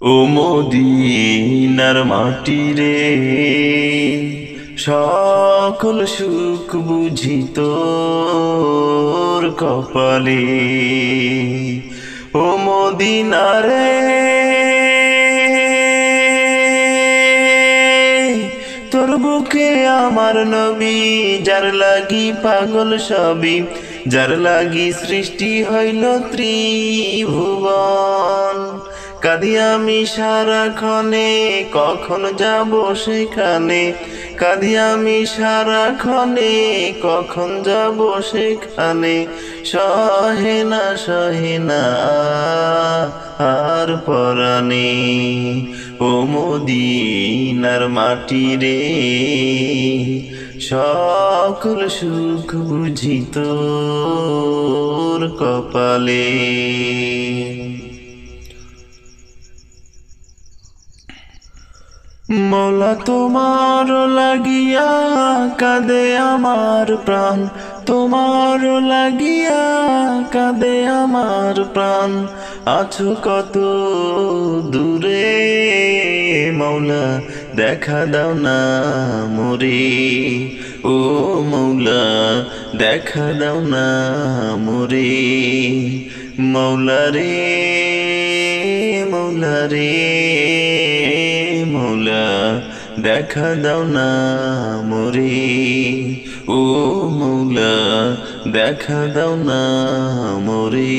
ও মদিনার মাটি রে, সকল সুখ বুঝি তোর কপালে। ও মদিনা রে, তোর বুকে আমার নবী, যার লাগি পাগল সবই, যার লাগি সৃষ্টি হইল ত্রিভুবন। কাঁদি আমি সারাক্ষণে, কখন যাব সেখানে, কাঁদি আমি সারাক্ষণে, কখন যাব সেখানে। সহে না আর পরাণে। ও মদিনার মাটি রে, সকল সুখ বুঝি তোর কপালে। মৌলা তোমার লাগিয়া কাঁদে আমার প্রাণ, তোমার লাগিয়া কাঁদে আমার প্রাণ। আছো কত দূরে মৌলা, দেখা দাও না মোরে। ও মৌলা, দেখা দাও না মোরে। মৌলা রে, মৌলা রে, মৌলা দেখা দাও না মোরে। ও মৌলা, দেখা দাও না মোরে।